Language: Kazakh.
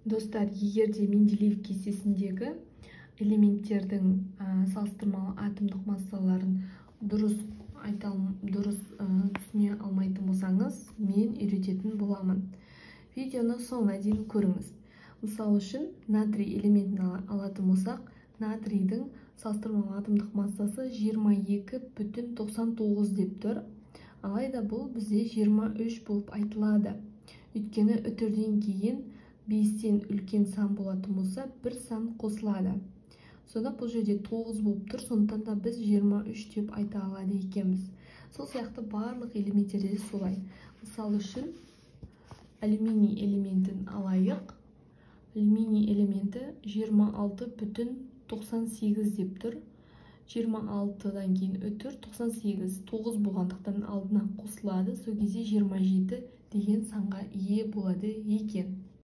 Достар, егер де Менделеев кестесіндегі элементтердің салыстырмалы атомдық массаларын дұрыс түсіне алмайтын болсаңыз, мен үйрететін боламын. Видеоны соңына дейін көріңіз. Мысалы үшін, натрий элементін алатын болсақ, натрийдің салыстырмалы атомдық массасы 22,99 деп тұр. Алайда бұл бізде 23 болып айтылады. Өйткені үтірден кейін 5-тен үлкен сан болатын болса, бір сан қосылады. Сонда бұл жерде 9 болып тұр, сондықтан да біз 23 деп айта алады екенбіз. Сол сияқты барлық элементтерде солай. Мысалы үшін, алюминий элементін алайық. Алюминий элементі 26,98 деп тұр. 26-дан кейін өтір 98, 9 болғандықтан алдына қосылады. Сол кезде 27 деген санға ие болады екен.